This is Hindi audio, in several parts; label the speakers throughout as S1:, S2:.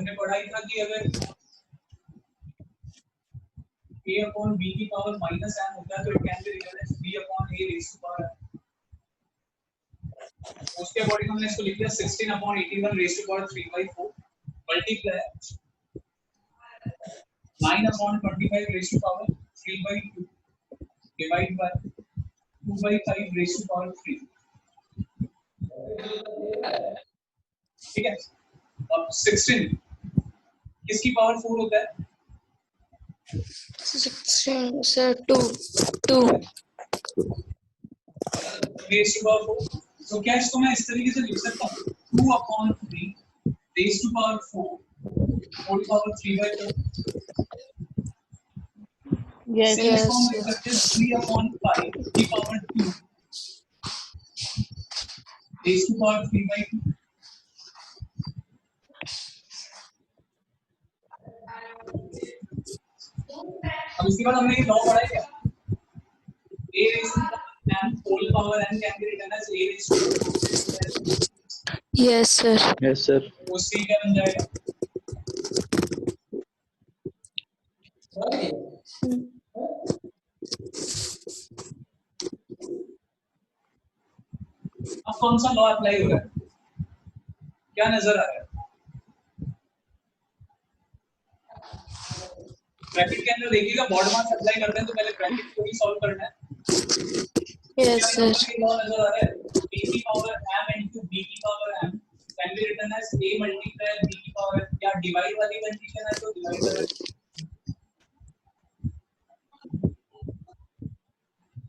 S1: हमने पढ़ा ही था कि अगर a upon b की पावर माइनस m होता है तो it can be written as b upon a raise to power m। उसके अकॉर्डिंग हमने इसको लिख दिया 16 upon 81 raise to power 3/4 multiply 9 upon 25 raised to power 3/2 divide by 2/5 raised to power 3। ठीक है, अब 16 किसकी पावर 4 होता है?
S2: 16 सर 2
S1: raised to power 4। तो क्या इसको मैं इस तरीके से लिख सकता हूँ 2 upon 3 raised to power 4 whole power 3/4।
S2: yes
S1: इसको हम लिख सकते हैं 3 upon 5 की पावर 2 raised to power 3/2। अब इसके बाद हमने ये लॉ पढ़ा है क्या? a raised to power m whole power n can be written as a raised to
S2: yes sir
S1: वो c क्या बन जाएगा? अब कौन सा लॉ अप्लाई हो रहा है? क्या नजर आ रहा है? ब्रैकेट के अंदर देखिएगा बॉड मास अप्लाई करते हैं तो पहले ब्रैकेट को ही सॉल्व करना है।
S2: yes sir
S1: ये लॉ नजर आ रहा है a की पावर m into b की power m can be written as a multiply b की पावर या डिवाइड वाली कंडीशन है तो डिवाइड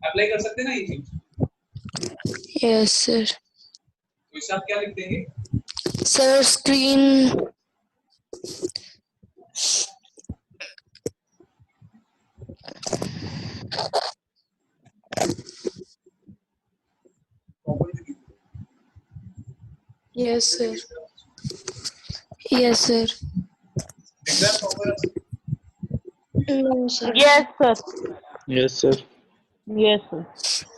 S1: अप्लाई कर सकते हैं ना ये चीज।
S2: yes sir
S1: तो इसे आप क्या लिख देंगे?
S2: Sir screen yes sir
S1: exam formula
S2: no sir
S3: yes sir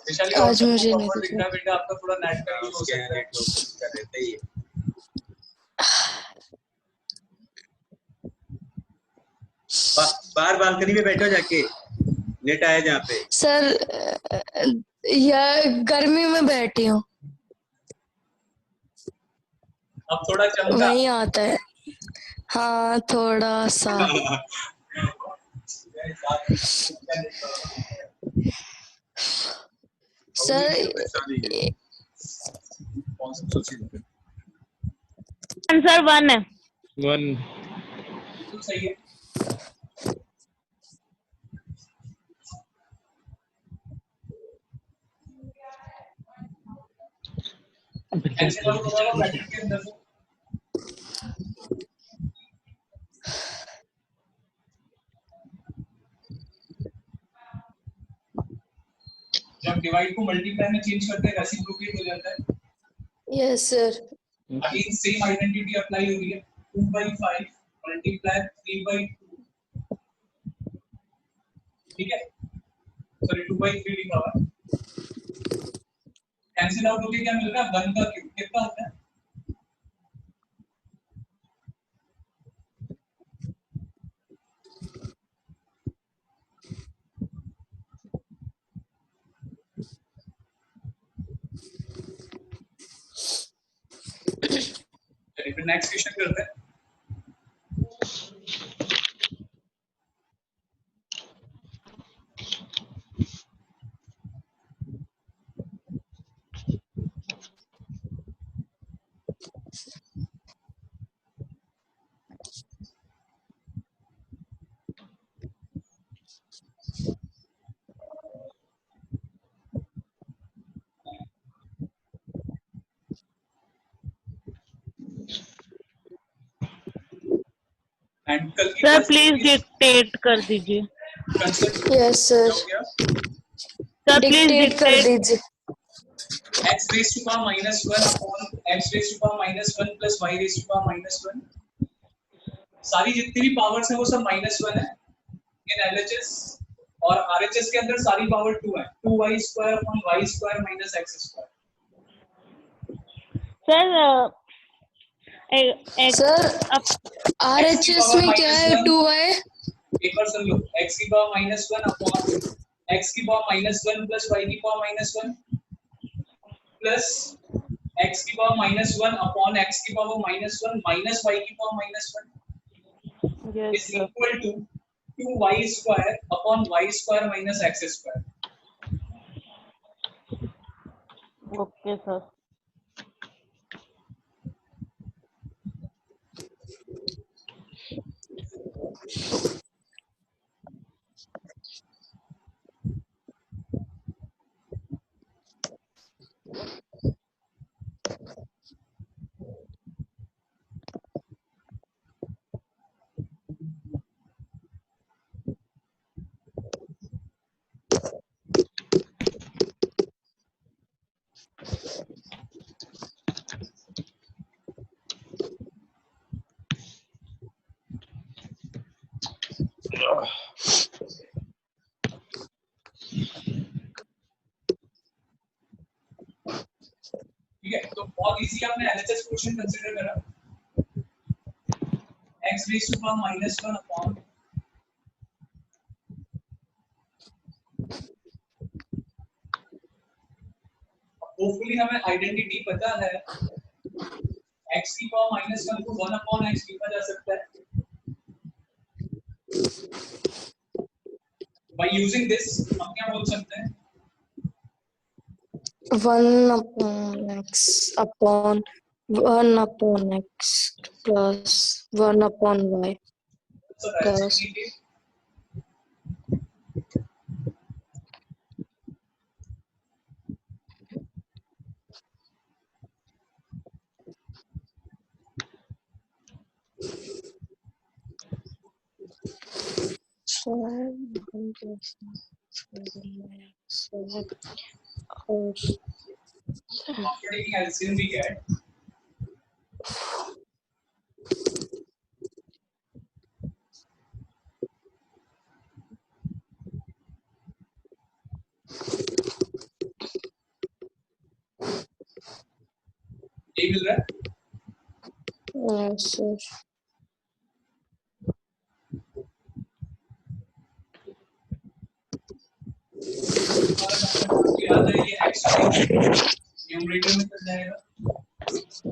S1: specially
S2: आज मुझे नहीं
S1: फॉर्मूला
S2: दिखा।
S1: लिखना बेटा आपका थोड़ा नेट का यूज हो सकता है।
S3: कर देते ही बाहर बालकनी में बैठो जाके नेट आया जहाँ पे।
S2: सर यह गर्मी में बैठी हूँ
S1: अब थोड़ा चमका
S2: वही आता है हाँ थोड़ा सा सर
S4: आंसर 1 है।
S3: 1
S1: तो सही है। ऐसे करो तो होगा ब्रैकेट के अंदर से जब डिवाइड को मल्टीप्लाई में चेंज करते हैं रेसिप्रोकेट हो जाता है।
S2: Yes sir
S1: again same identity apply हो रही है 2/5 मल्टीप्लाई 3/2 ठीक है सॉरी 2/3 लिखा हुआ है कैंसिल आउट होके क्या मिल रहा है 1 का क्यूब कितना होता है चलिए फिर नेक्स्ट क्वेश्चन करते हैं एंड कल की
S4: सर प्लीज डिक्टेट कर दीजिए।
S2: Yes sir
S4: sir please
S2: dictate कर
S4: डिक्टेट।
S2: दीजिए
S1: x raised to power minus 1 upon x raised to power minus 1 plus y raised to power minus 1 सारी जितनी भी पावर्स है वो सब -1 है इन LHS और RHS के अंदर सारी पावर 2 है 2y square upon y square minus x square।
S4: Sir
S2: sir
S4: अब
S2: RHS में क्या है 2y?
S1: एक बार सुन लो, x की पावर -1 अपॉन x की पावर -1 प्लस y की पावर -1 प्लस x की पावर -1 अपॉन x की पावर -1 माइनस y की power -1
S4: yes
S1: is
S4: sir
S1: equal to 2y square upon y square minus x square.
S4: Okay sir
S1: ठीक है, तो बहुत इजी आपने LHS क्वेश्चन कंसीडर करा, x raised to power -1 upon hopefully हमें आइडेंटिटी पता है, x की पावर -1 को 1 अपॉन x लिखा जा सकता है by using this हम क्या बोल सकते हैं
S2: 1 upon x upon 1 upon x plus 1 upon y
S1: so
S2: plus
S1: reciprocity after taking LCM we get ये मिल रहा है
S2: yes sir.
S1: याद है ये x न्यूमरेटर में चल जाएगा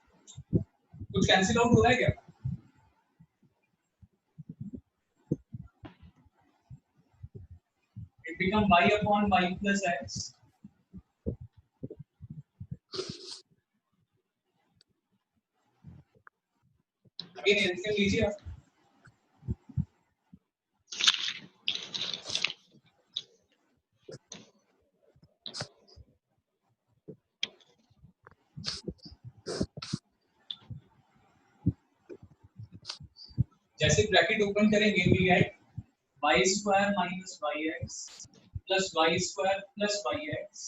S1: कुछ कैंसिल आउट हो रहा है क्या it become y upon y plus x again LCM लीजिए आप जैसे ब्रैकेट ओपन करेंगे we get y square minus yx plus y square plus yx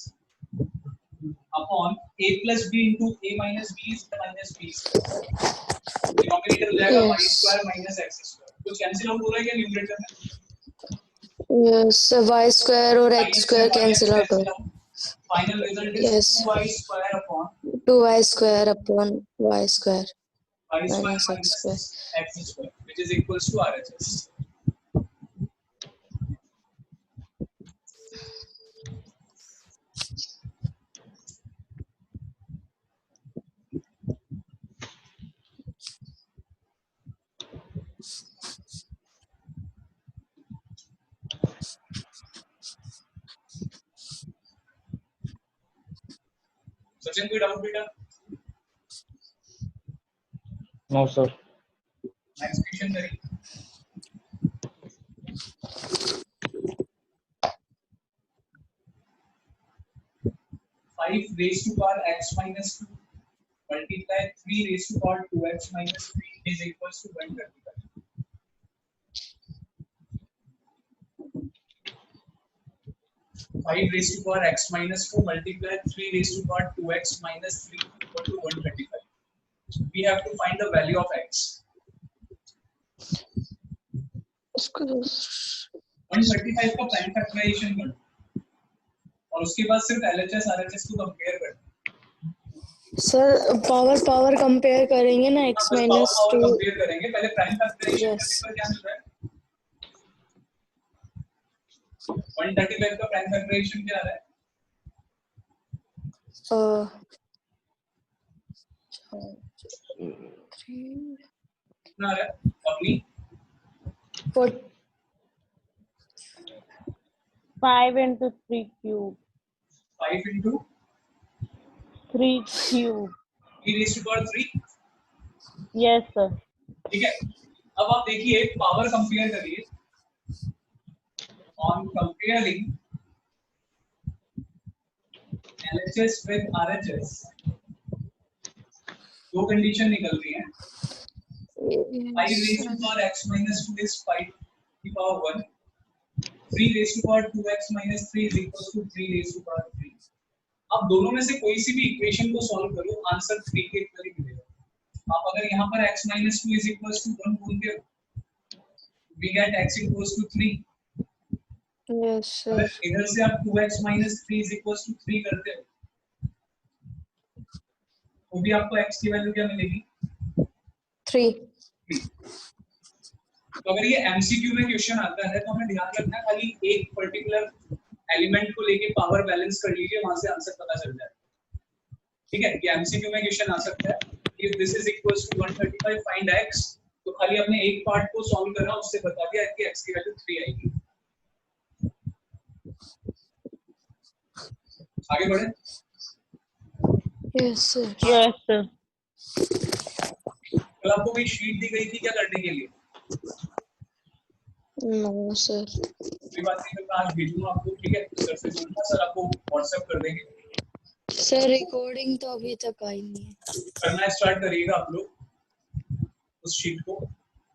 S1: upon a plus b into a minus b is minus b denominator हो जाएगा y
S2: Yes.
S1: square minus x square कुछ कैंसिल आउट हो रहा है क्या न्यूमरेटर में
S2: Yes, y square और x square cancel out हो
S1: final result is
S2: Yes.
S1: 2y square upon
S2: 2y square upon y square
S1: y square
S2: minus x
S1: minus
S2: square.
S1: x square which is equals to RHS Sachin कोई डाउट बेटा
S3: नो सर
S1: नेक्स्ट क्वेश्चन करें five raise to power x minus 2 multiply 3 raised to power 2x minus 3 is equals to 135 5 raised to power x minus 4 multiply 3 raised to power 2x minus 3 equal to 135 we have to find the value of x 135 का प्राइम फैक्टराइजेशन कर और उसके बाद सिर्फ LHS RHS को कंपेयर कर।
S2: सर पावर कंपेयर करेंगे ना x
S1: पावर
S2: minus 2
S1: कंपेयर करेंगे, पहले प्राइम फैक्टराइजेशन
S2: Yes.
S1: करने पर क्या मिल रहा है? 135 का प्राइम फैक्टराइजेशन क्या आ रहा है? कितना आ रहा है? अपनी
S4: 5 into 3 cube.
S1: 5 into
S4: 3 cube.
S1: e raised to power 3।
S4: Yes, sir.
S1: ठीक है, अब आप देखिए पावर कंपेयर करिए। On comparing LHS with RHS दो कंडीशन निकल रही हैं। 5 raised to power x minus 2 is 5 to power 1। 3 raised to power 2x minus 3 is equals to 3 raised to power 3। अब दोनों में से कोई सी भी इक्वेशन को सॉल्व करो, आंसर 3 के इक्वल ही मिलेगा। आप अगर यहाँ पर x minus 2 is equals to 1 बोलते हो, we get x equals to 3।
S2: Yes, sir.
S1: अगर इधर से आप 2x minus 3 is equals to 3 करते हो, तो भी आपको x की वैल्यू क्या मिलेगी?
S2: 3।
S1: तो अगर ये MCQ में क्वेश्चन आता है तो हमें ध्यान रखना है, खाली एक पर्टिकुलर एलिमेंट को लेके पावर बैलेंस कर लीजिए, वहां से आंसर पता चल जाए। ठीक है, ये MCQ में क्वेश्चन आ सकता है। If this is equals to 135 find x, तो खाली अपने एक पार्ट को सॉल्व करना, उससे बता दिया कि x की वैल्यू 3 आएगी। आगे बढ़े।
S2: Yes, sir.
S4: Yes, sir.
S1: कल आपको कोई शीट दी गई थी क्या करने के लिए?
S2: No, sir.
S1: कोई बात नहीं, मैं आज भेजूंगा आपको। ठीक है, सर से बोलना, सर आपको व्हाट्सएप कर देंगे।
S2: सर रिकॉर्डिंग तो अभी तक आई नहीं है।
S1: करना स्टार्ट करिएगा आप लोग उस शीट को,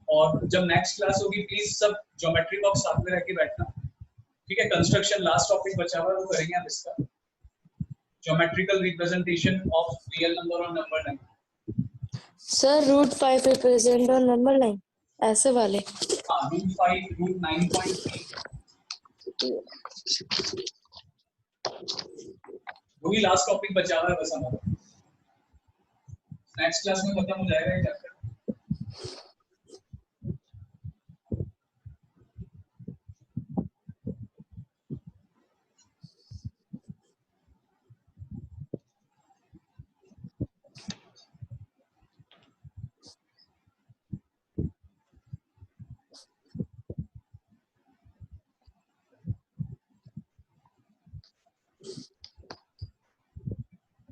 S1: और जब नेक्स्ट क्लास होगी प्लीज सब ज्योमेट्री बॉक्स साथ में रख के बैठना। ठीक है, कंस्ट्रक्शन लास्ट टॉपिक बचा हुआ है, वो करेंगे आप इसका। Geometrical representation of real number और नंबर लाइन।
S2: सर √5 रिप्रेजेंट और नंबर लाइन ऐसे वाले।
S1: हाँ, √5 √9.3 वही लास्ट टॉपिक बचा हुआ है बस हमारा। नेक्स्ट क्लास में खत्म हो जाएगा ये chapter.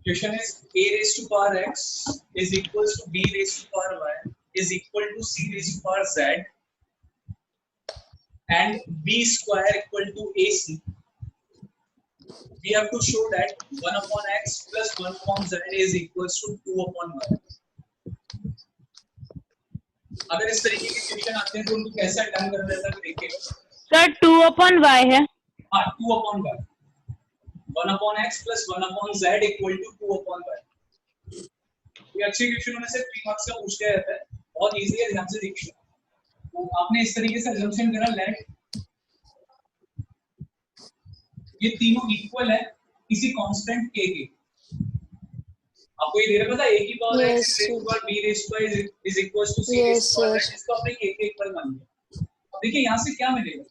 S1: Question is a raised to power x is equals to b raised to power y is equal to c raised to power z and b square equal to ac. We have to show that 1 upon x plus 1 upon z is equals to 2 upon y. अगर इस तरीके के क्वेश्चन आते हैं तो उनको कैसे अटेम्प्ट करना है तक देखिएगा।
S4: सर 2 upon y है।
S1: हाँ, 2 upon y, 1 upon x plus 1 upon z equal to 2 upon y। ये अच्छे क्वेश्चनों में से 3 मार्क्स का पूछ लिया जाता है, बहुत इजी है, ध्यान से देखिए। तो आपने इस तरीके से अजम्पशन करा लेट ये तीनों इक्वल है किसी कांस्टेंट k के। आपको ये दे रखा था a की power x raised to power b raised to y is equals to c raised to power z, इसको आपने k के इक्वल मान लिया। अब देखिए यहाँ से क्या मिलेगा,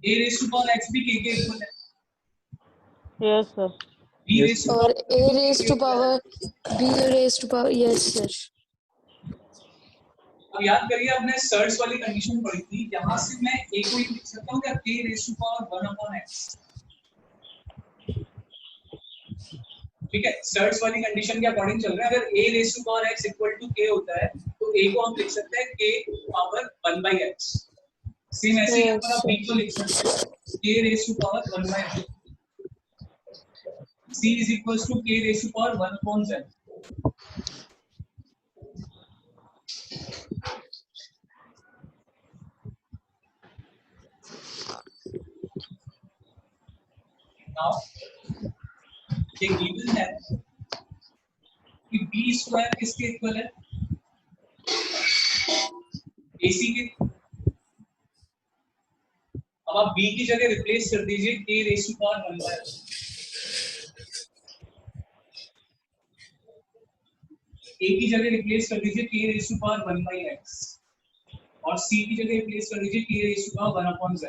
S1: a raised to power x भी k के इक्वल है।
S4: Yes, sir.
S1: b raised to
S2: और a raised to power b raised to power yes sir।
S1: अब याद करिए आपने सर्च वाली कंडीशन पढ़ी थी, यहाँ से मैं a को ही लिख सकता हूँ क्या, k raised to power 1 upon x। ठीक है, सर्च वाली कंडीशन के अकॉर्डिंग चल रहा है। अगर a raised to power x equal to k होता है तो a को हम लिख सकते हैं k power 1 by x। Same ऐसे ही यहाँ पर आप b को लिख सकते हैं k raised to power 1 by x। c is equals to k raised to power 1 upon z। Now ये गिवन है कि b स्क्वायर किसके इक्वल है, ac के। अब आप b की जगह रिप्लेस कर दीजिए k raise to power 1 by a की जगह रिप्लेस कर दीजिए k raise to power 1 by x और c की जगह रिप्लेस कर दीजिए k raise to power 1 upon z।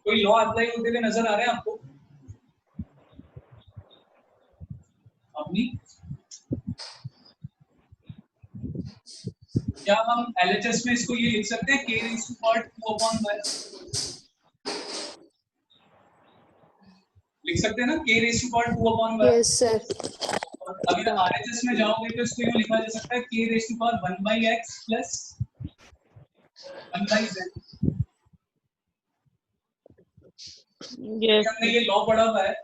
S1: कोई लॉ अप्लाई होते हुए नजर आ रहे हैं आपको? अपनी क्या हम LHS में इसको ये लिख सकते हैं k raise to power 2 upon 1 लिख सकते हैं ना k raise to power 2 upon 1।
S2: Yes, sir.
S1: और अगर RHS में जाओगे तो इसको यूं लिखा जा सकता है k raise to power 1 by x plus 1 by z।
S4: Yes.
S1: हमने ये लॉ पढ़ा हुआ है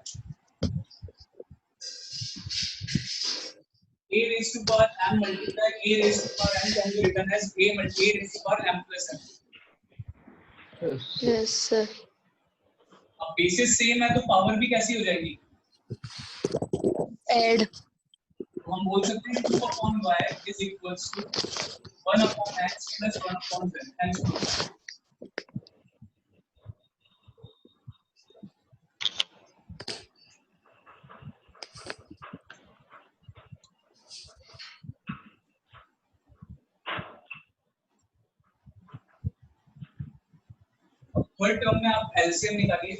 S1: a raised to power m multiply a raised to power n can be written as a raised to power m plus n।
S2: Yes, sir.
S1: अब बेसिस सेम है तो पावर भी कैसी हो जाएगी?
S2: Add.
S1: तो हम बोल सकते हैं 2 upon y is equals to 1 upon x plus 1 upon z and so on। Third term में आप एलसीएम निकालिए।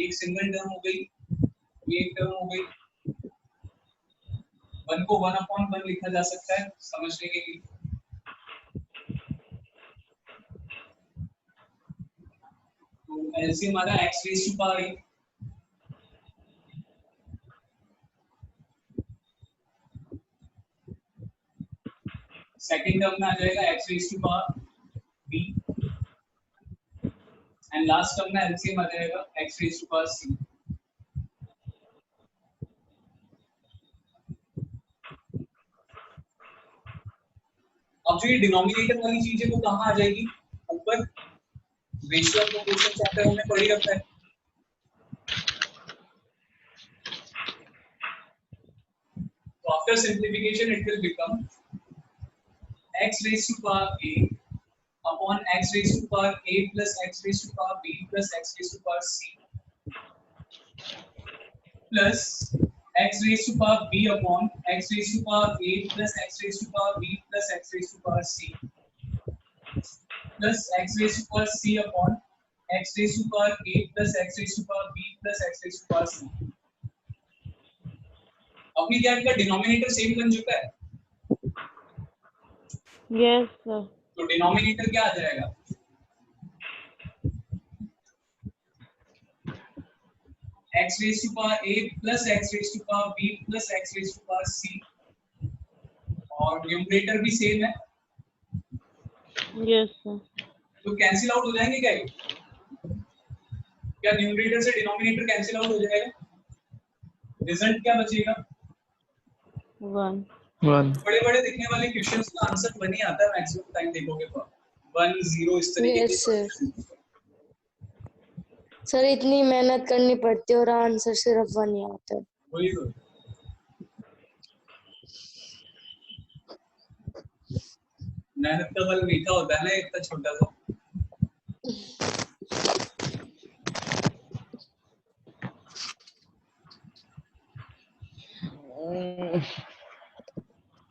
S1: एक सिंगल टर्म हो गई, एक टर्म हो गई। 1 को 1 upon 1 लिखा जा सकता है समझने के लिए। तो एलसीएम आ रहा है x raised to power 8। Second term में आ जाएगा x raised to power b and last term में एलसीएम आ जाएगा x raised to power c। अब जो ये डिनोमिनेटर वाली चीज है वो कहाँ आ जाएगी? ऊपर रेशियो ऑफ प्रोपोर्शन चैप्टर हमने पढ़ी रखा है। तो after simplification it will become x raised to power a upon x raised to power a plus x raised to power b plus x raised to power c plus x raised to power b upon x raised to power a plus x raised to power b plus x raised to power c plus x raised to power c upon x raised to power a plus x raised to power b plus x raised to power c। अभी क्या इनका डिनोमिनेटर सेम बन चुका है?
S4: Yes, sir.
S1: तो डिनोमिनेटर क्या आ जाएगा? x raised to power a plus x raised to power b plus x raised to power c और न्यूमरेटर भी सेम है
S4: Yes, sir.
S1: तो कैंसिल आउट हो जाएंगे क्या ये? क्या न्यूमरेटर से डिनोमिनेटर कैंसिल आउट हो जाएगा? रिजल्ट क्या बचेगा?
S4: 1.
S1: बड़े बड़े दिखने वाले क्वेश्चंस का आंसर बन ही आता है मैक्सिमम टाइम देखोगे तो 1 0 इस तरीके
S2: Yes,
S1: के
S2: sir. सर इतनी मेहनत करनी पड़ती है और आंसर सिर्फ 1 ही आता है।
S1: वही तो मेहनत का फल मीठा होता है ना इतना छोटा सा।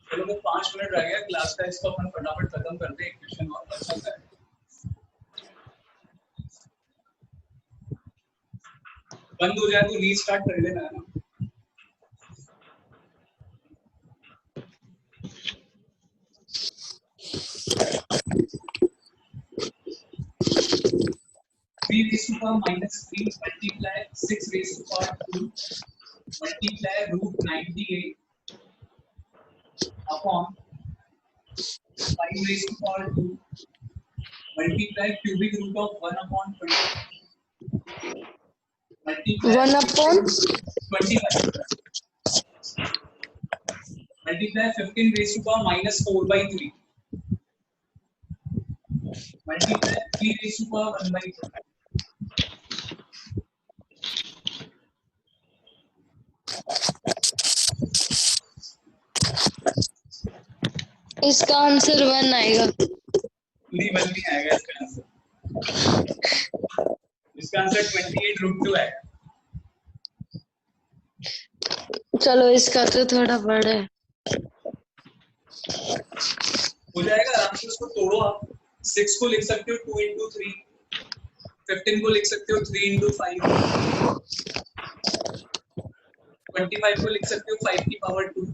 S1: चलो वो 5 मिनट रह गया क्लास का, इसको अपन फटाफट खत्म करते हैं। एक क्वेश्चन और बचा है, बंद हो जाए तो रीस्टार्ट कर लेना है ना। Three raise to power -3 multiply 6 raise to power 2 multiply √98 upon 5 raise to power 2 multiply cubic root of 1 upon 20 multiply
S2: 1 upon
S1: 25 multiply 15 raise to power -4/3 multiply 3 raise to power 1/4।
S2: इसका आंसर 1 आएगा।
S1: नहीं 1 नहीं आएगा इसका आंसर। इसका आंसर 28√2 है।
S2: चलो इसका तो थोड़ा बड़ा है।
S1: हो जाएगा आराम से, उसको तोड़ो आप। 6 को लिख सकते हो 2 into 3, 15 को लिख सकते हो 3 into 5, 25 को लिख सकते हो 5 की पावर 2।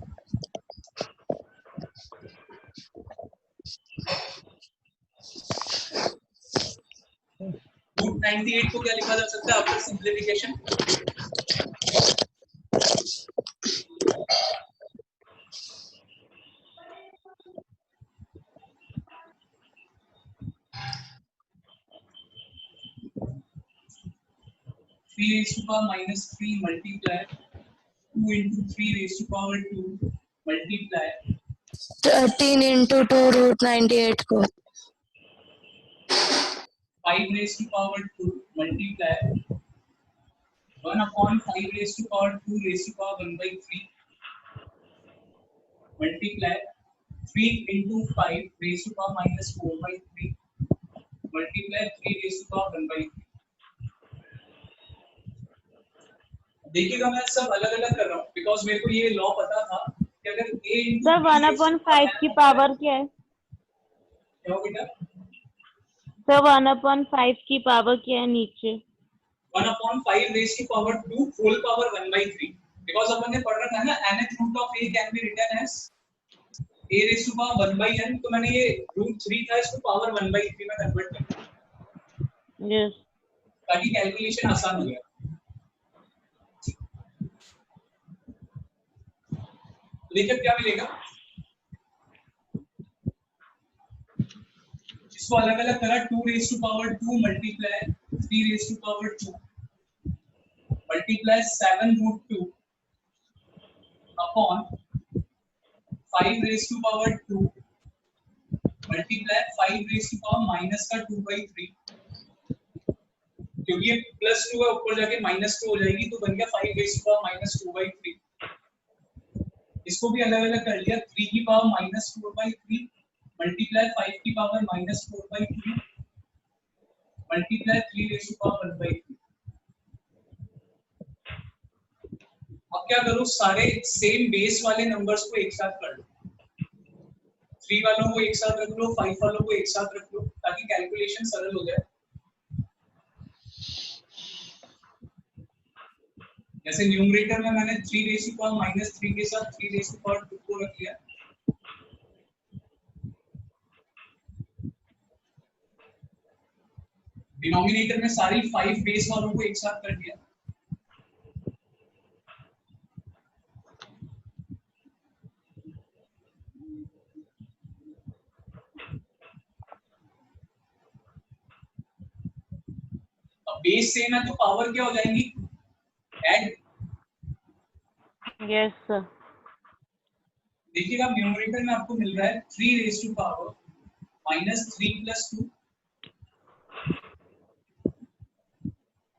S1: रूट 98 को क्या लिखा जा सकता है after simplification? Three raise to power -3 multiply 2 into 3 raised to power 2 multiply
S2: 13 into 2 √98 को
S1: 5 raised to power 2 multiply 1/5 raised to power 2 raised to power 1/3 multiply 3 into 5 raised to power -4/3 multiply 3 raised to power 1/3। देखिएगा मैं सब अलग अलग कर रहा हूँ बिकॉज मेरे को ये लॉ पता था कि अगर a into
S4: सर
S1: b
S4: 1/5 की पावर क्या है?
S1: क्या हो बेटा?
S4: सर 1/5 की पावर क्या है नीचे?
S1: 1/5 raised to power 2 whole power 1/3 because अपन ने पढ़ रखा है ना nth root of a can be written as a raised to power 1/n, तो मैंने ये √3 था इसको पावर 1/3 में कन्वर्ट कर दिया
S4: यस
S1: ताकि कैलकुलेशन आसान हो गया। देखिए क्या मिलेगा, इसको अलग अलग करा 2 raised to power 2 multiply 3 raised to power 2 multiply 7√2 upon 5 raised to power 2 multiply 5 raised to power minus का 2/3 क्योंकि ये +2 है ऊपर जाके -2 हो जाएगी तो बन गया 5 raised to power -2/3। इसको भी अलग अलग कर लिया 3 की पावर -4/3 मल्टीप्लाई 5 की power -4/3 multiply 3 raised to power 1/3। अब क्या करो, सारे सेम बेस वाले नंबर्स को एक साथ कर लो। 3 वालों को एक साथ रख लो, 5 वालों को एक साथ रख लो ताकि कैलकुलेशन सरल हो जाए। जैसे न्यूमरेटर में मैंने 3 raised to power -3 के साथ 3 raised to power 2 को रख लिया। डिनोमिनेटर में सारी 5 बेस वालों को एक साथ कर दिया। अब बेस सेम है तो पावर क्या हो जाएगी? ऐड।
S4: यस सर
S1: देखिएगा न्यूमरेटर में आपको मिल रहा है 3 raised to power -3 + 2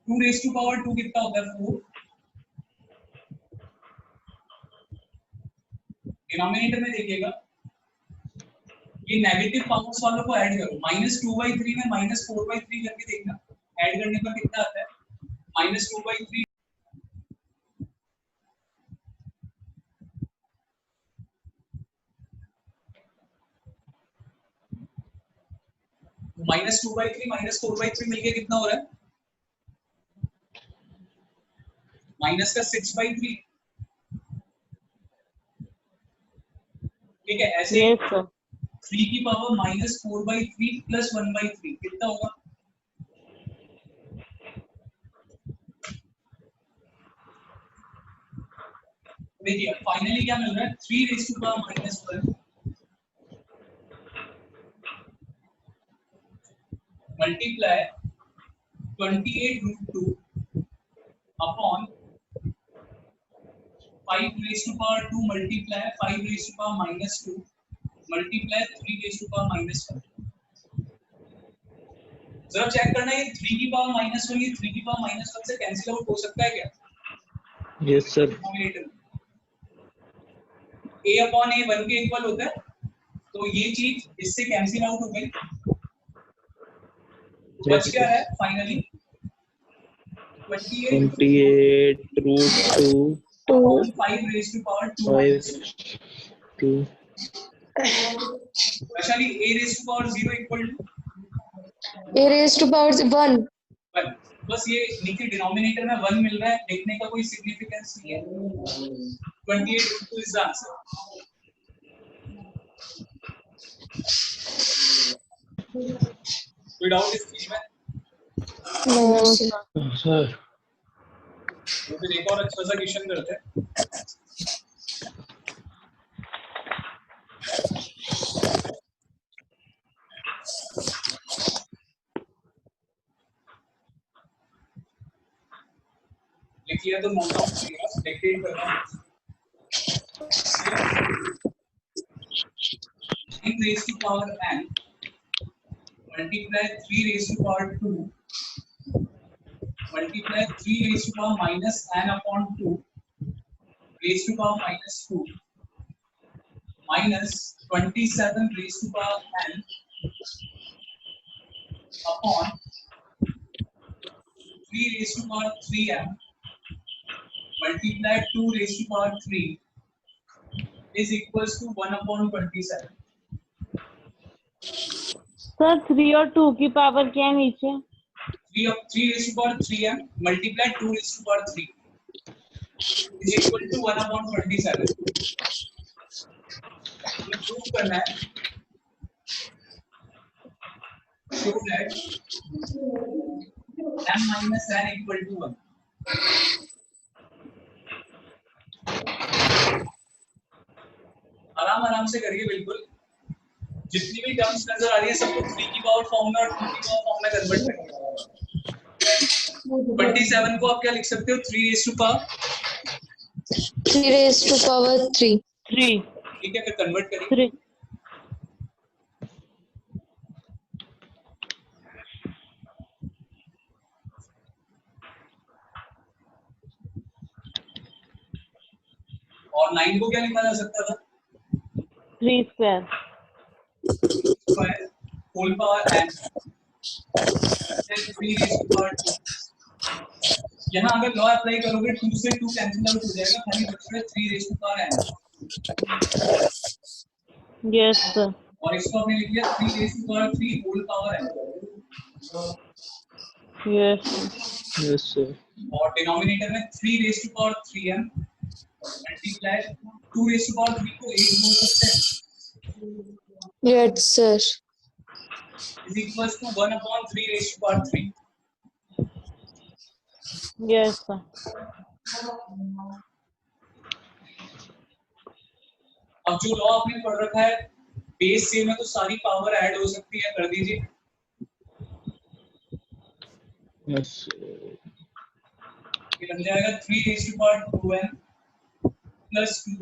S1: 2 raised to power 2 कितना होता है 4। डिनोमिनेटर में देखिएगा ये नेगेटिव पावर्स वालों को ऐड करो, -2/3 में -4/3 करके देखना ऐड करने पर कितना आता है -2/3 -2/3 -4/3 मिलके कितना हो रहा है माइनस का 6/3। ठीक है, ऐसे
S4: यस सर
S1: 3 की पावर -4/3 + 1/3 कितना होगा? देखिए फाइनली क्या मिल रहा है 3 raised to power -1 multiply 28√2 upon 5 raised to power 2 multiply 5 raised to power -2 multiply 3 raised to power -1। जरा चेक करना ये 3 की पावर -1 ये 3 की पावर -1 से कैंसिल आउट हो सकता है क्या?
S3: Yes sir.
S1: Denominator a upon a 1 के इक्वल होता है तो ये चीज इससे कैंसिल आउट हो गई, बच क्या है फाइनली
S3: 28 root 2
S1: अपॉन 5 raise to power 2 minus
S3: 2
S1: Vaishali a raise to power 0 equal to
S2: a raised to power 1.
S1: 1। बस ये नीचे डिनोमिनेटर में 1 मिल रहा है, लिखने का कोई सिग्निफिकेंस नहीं है। 28 root 2 इज द आंसर। कोई डाउट इस चीज में?
S2: No,
S4: No,
S2: sir.
S4: sir.
S3: Sir
S1: तो फिर एक और अच्छा सा क्वेश्चन करते हैं। लिख लिया तो नोट डाउन करिएगा, डिक्टेट करना। 9 raised to power n multiply 3 raised to power 2 multiply 3 raised to power minus n upon 2 raised to power minus 2 minus 27 raised to power n upon 3 raised to power 3m multiply 2 raised to power 3 is equals to 1 upon 27।
S4: Sir 3 और 2 की पावर क्या है नीचे?
S1: 3 raised to power 3m multiply 2 raised to power 3 is equal to 1 upon 27। हमें प्रूव करना है show that m minus n equal to 1। आराम आराम से करिए, बिल्कुल जितनी भी टर्म्स नजर आ रही है सबको 3 की पावर फॉर्म में और 2 की पावर फॉर्म में कन्वर्ट करिए। 27 को आप क्या लिख सकते हो? 3 raised to power
S2: 3 raised to power 3.
S4: 3
S1: ठीक है, फिर कन्वर्ट करिए।
S4: 3
S1: और 9 को क्या लिखा जा सकता था?
S4: 3 square
S1: square whole power n then 3 raised to power 2। यहाँ अगर लॉ अप्लाई करोगे 2 से 2 कैंसिल आउट हो जाएगा, खाली बच रहा है 3 raised to power n।
S4: Yes sir
S1: और इसको आपने लिख लिया 3 raised to power 3 whole power n
S4: yes
S3: yes sir
S1: और डिनोमिनेटर में 3 raised to power 3m multiply 2 raised to power 3 को 8 बोल सकते हैं
S2: Yes, sir.
S1: is equals to 1 upon 3 raised to power 3।
S4: Yes sir
S1: अब जो लॉ आपने पढ़ रखा है बेस सेम है तो सारी पावर ऐड हो सकती है, कर दीजिए।
S3: यस
S1: ये बन जाएगा 3 raised to power 2n plus 2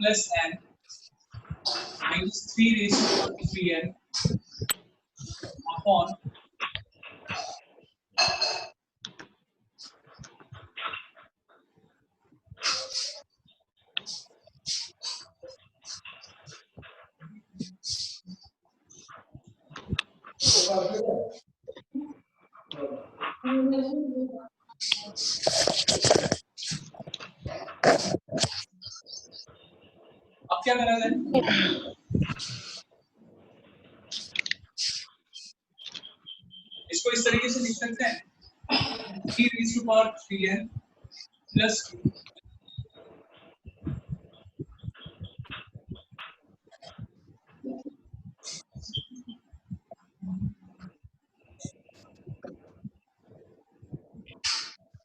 S1: plus n minus 3 raised to power 3n upon अब क्या करा जाए? इसको इस तरीके से लिख सकते हैं 3 raised to power 3n plus 2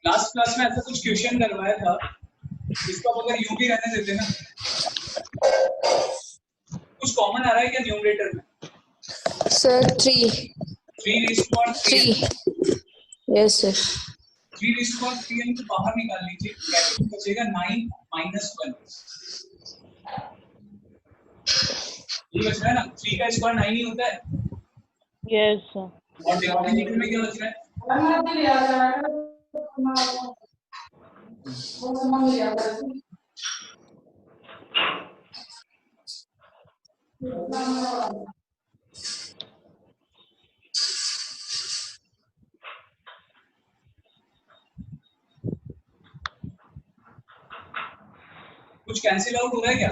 S1: last class में ऐसा कुछ क्वेश्चन करवाया था, इसको आप अगर यूं भी रहने देते ना, कुछ कॉमन आ रहा है क्या न्यूमरेटर में?
S2: Sir, 3.
S1: 3 raised to power 3n
S2: 3. Yes, sir.
S1: 3 raised to power 3n को बाहर निकाल लीजिए, ब्रैकेट में बचेगा 9 minus 1। ये बच रहा है ना, 3 का स्क्वायर 9 ही होता है
S4: यस सर
S1: और डिनोमिनेटर में क्या बच रहा है? कुछ कैंसिल आउट हो रहा है क्या?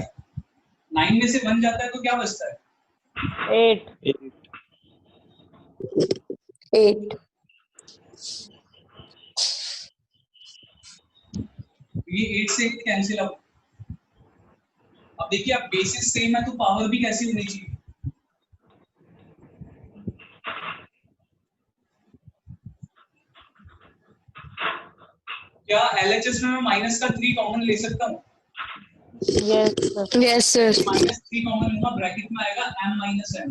S1: 9 में से 1 जाता है तो क्या बचता है?
S4: 8.
S2: 8.
S1: ये 8 से 8 कैंसिल आउट। अब देखिए, आप बेसिस सेम है तो पावर भी कैसी होनी चाहिए? क्या LHS में मैं माइनस का 3 कॉमन ले सकता हूँ?
S4: Yes, sir.
S2: Yes, sir.
S1: Minus 3 common लूंगा, ब्रैकेट में आएगा m माइनस n।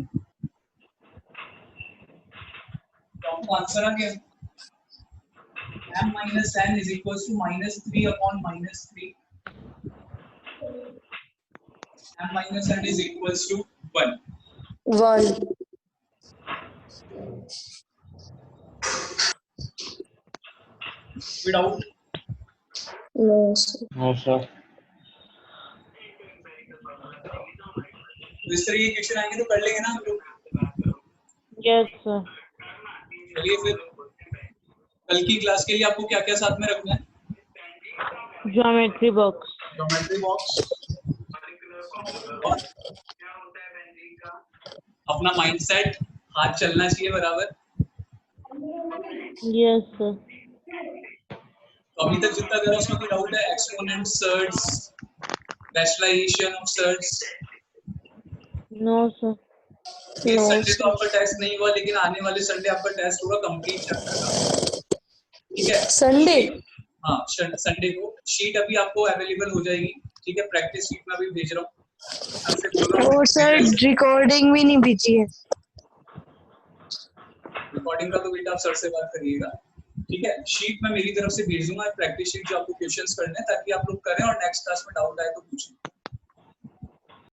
S1: तो आपको आंसर आ गया। m minus n is equal to minus 3 upon minus 3। m minus n is equal to 1।
S2: 1.
S1: Without
S2: No, sir.
S3: No, sir.
S1: तो इस तरह के क्वेश्चन आएंगे तो कर लेंगे ना हम लोग।
S4: Yes, sir.
S1: चलिए फिर कल की क्लास के लिए आपको क्या क्या साथ में रखना है?
S4: Geometry box.
S1: ज्योमेट्री बॉक्स और अपना माइंडसेट, हाथ चलना चाहिए बराबर।
S4: Yes, sir.
S1: तो अभी तक जितना करा उसमें कोई डाउट है? Exponent, surds, rationalisation of surds.
S4: No, sir.
S1: ये
S2: No,
S1: संडे तो
S2: sir.
S1: आपका टेस्ट नहीं हुआ, लेकिन आने वाले संडे आपका टेस्ट होगा कंप्लीट चैप्टर का, ठीक है?
S2: Sunday?
S1: हाँ, संडे को शीट अभी आपको अवेलेबल हो जाएगी, ठीक है? प्रैक्टिस शीट में अभी भेज रहा हूँ, आपसे बोल रहा हूँ।
S2: और सर रिकॉर्डिंग भी नहीं भेजी है।
S1: रिकॉर्डिंग का तो बेटा आप सर से बात करिएगा, ठीक है? शीट मैं मेरी तरफ से भेज दूंगा, प्रैक्टिस शीट जो आपको क्वेश्चंस करने हैं, ताकि आप लोग करें और नेक्स्ट क्लास में डाउट आए तो पूछें।